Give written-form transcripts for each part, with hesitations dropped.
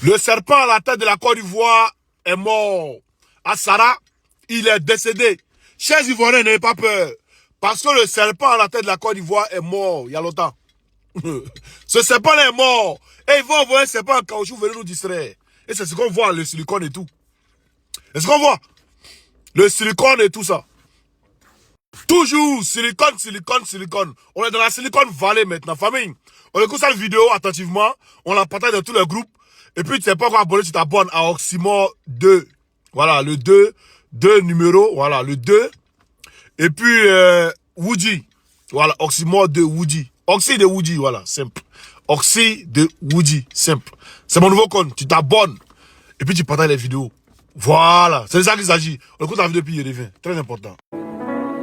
Le serpent à la tête de la Côte d'Ivoire est mort. Assara, il est décédé. Chers Ivoiriens, n'ayez pas peur. Parce que le serpent à la tête de la Côte d'Ivoire est mort il y a longtemps. Ce serpent-là est mort. Et ils vont envoyer un serpent en caoutchouc venir nous distraire. Et c'est ce qu'on voit, le silicone et tout. C'est ce qu'on voit. Le silicone et tout ça. Toujours silicone, silicone, silicone. On est dans la Silicon Valley maintenant, famille. On écoute cette vidéo attentivement. On la partage dans tous les groupes. Et puis, tu sais pas quoi abonner, tu t'abonnes à Oxymore 2. Voilà, le 2. 2 numéros. Voilà, le 2. Et puis, Woody. Voilà, Oxymore 2, Woody. Oxy de Woody, voilà, simple. Oxy de Woody, simple. C'est mon nouveau compte. Tu t'abonnes. Et puis, tu partages les vidéos. Voilà, c'est de ça qu'il s'agit. On écoute la vidéo puis il revient. Très important.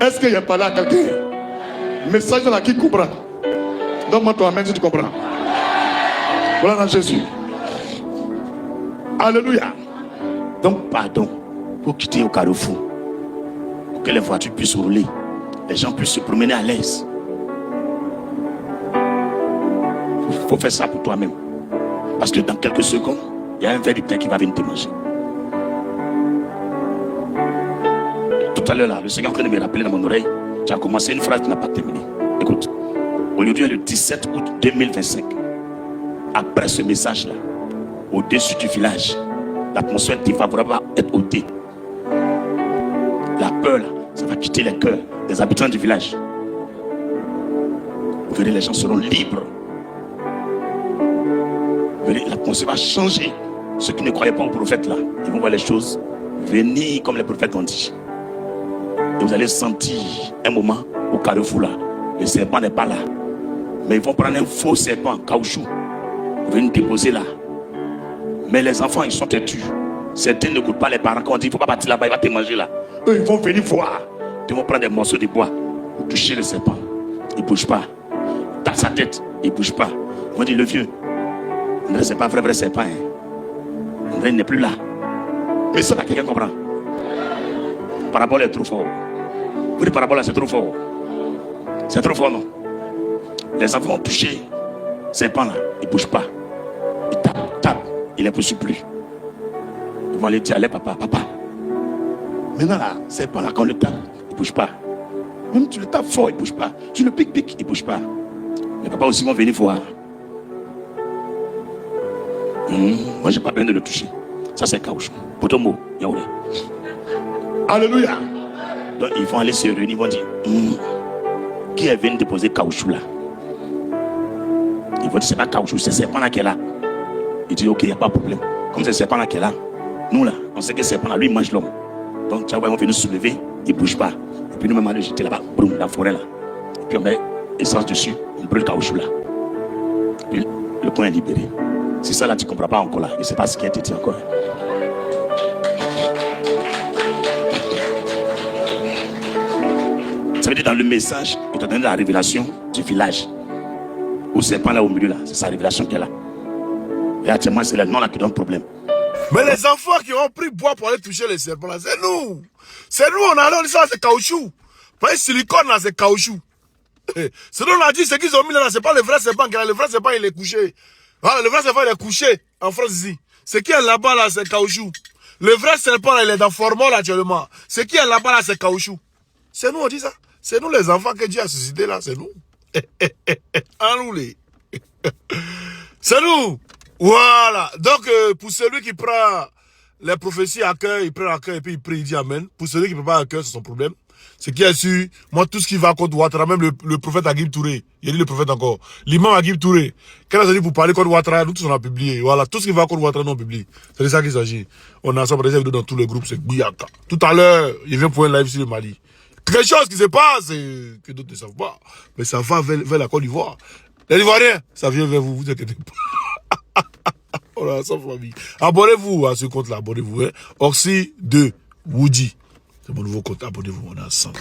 Est-ce qu'il y a parlé à quelqu'un? Message là qui comprend. Donne-moi toi-même si tu comprends. Voilà dans Jésus. Alléluia. Donc, pardon, pour quitter au carrefour, pour que les voitures puissent rouler, les gens puissent se promener à l'aise. Il faut faire ça pour toi-même. Parce que dans quelques secondes, il y a un ver de terre qui va venir te manger. Tout à l'heure, là, le Seigneur est en train de me rappeler dans mon oreille. Tu as commencé une phrase, tu n'as pas terminé. Écoute, aujourd'hui, le 17 août 2025, après ce message-là, au-dessus du village, l'atmosphère défavorable va être ôtée. La peur, là, ça va quitter les cœurs des habitants du village. Vous verrez, les gens seront libres. Vous verrez, l'atmosphère va changer. Ceux qui ne croyaient pas aux prophètes, là, ils vont voir les choses venir comme les prophètes ont dit. Et vous allez sentir un moment au carrefour, là, le serpent n'est pas là. Mais ils vont prendre un faux serpent en caoutchouc. Ils vont déposer là. Mais les enfants, ils sont têtus. Certains ne goûtent pas les parents. Quand on dit, il ne faut pas partir là-bas, il va te manger là. Eux, ils vont venir voir. Ils vont prendre des morceaux de bois pour toucher le serpent. Il ne bouge pas. Dans sa tête, il ne bouge pas. Ils vont dire, le vieux, c'est pas un vrai serpent. Hein. Il n'est plus là. Mais ça, quelqu'un comprend. Parabole est trop fort. Vous dites parabole, c'est trop fort. C'est trop fort, non? Les enfants ont touché le serpent là. Il ne bouge pas. Il tape. Il ne pousse plus. Ils vont aller dire, allez papa. Maintenant là, c'est pas là quand on le tape, il ne bouge pas. Même tu le tapes fort, il ne bouge pas. Tu le piques, il ne bouge pas. Les papas aussi vont venir voir. Moi, je n'ai pas besoin de le toucher. Ça, c'est caoutchouc. Potomo, Yaoulé. Alléluia. Donc, ils vont aller se réunir, ils vont dire, qui est venu déposer caoutchouc là? Ils vont dire, c'est pas caoutchouc, c'est serpent là qui est là. Il dit, ok, il n'y a pas de problème. Comme c'est serpent là qui est là, nous là, on sait que serpent là, lui, il mange l'homme. Donc, tu vois, ils vont venir nous soulever, il ne bouge pas. Et puis nous-mêmes, on va le jeter là-bas, dans la forêt là. Et puis on met essence dessus, on brûle le caoutchouc là. Et puis le coin est libéré. C'est ça là, tu ne comprends pas encore là. Je ne sais pas ce qui a été dit encore. Ça veut dire dans le message, il t'a donné la révélation du village. Au serpent là au milieu là, c'est sa révélation qui est là. Et actuellement, c'est le nom là qui donne problème. Mais les enfants qui ont pris bois pour aller toucher les serpents là, c'est nous. C'est nous, on a dit ça, c'est caoutchouc. Pas silicone là, c'est caoutchouc. Ce dont on a dit, c'est qu'ils ont mis là, c'est pas le vrai serpent qui est là. Le vrai serpent, il est couché. Voilà, le vrai serpent, il est couché en France ici. Ce qui est là-bas là, c'est caoutchouc. Le vrai serpent là, il est dans Formol actuellement. Ce qui est là-bas là, c'est caoutchouc. C'est nous, on dit ça. C'est nous les enfants que Dieu a suscités là, c'est nous. Enroulés. C'est nous. Voilà. Donc, pour celui qui prend les prophéties à cœur, il prend à cœur et puis il prie, il dit Amen. Pour celui qui ne prend pas à cœur, c'est son problème. Ce qui est sûr, moi, tout ce qui va contre Ouattara, même le prophète Agib Touré, il a dit le prophète encore, l'imam Agib Touré, quand il a dit pour parler contre Ouattara, nous tous on a publié. Voilà, tout ce qui va contre Ouattara, nous on publie. C'est de ça qu'il s'agit. On a ça pour des vidéos dans tous les groupes, c'est Bouyaka. Tout à l'heure, il vient pour un live sur le Mali. Quelque chose qui se passe, que d'autres ne savent pas. Mais ça va vers la Côte d'Ivoire. Les Ivoiriens, ça vient vers vous, vous inquiétez pas. Voilà, ça famille. Abonnez-vous à ce compte-là, abonnez-vous. Hein. Oxy de Woody. C'est mon nouveau compte, abonnez-vous, on est ensemble.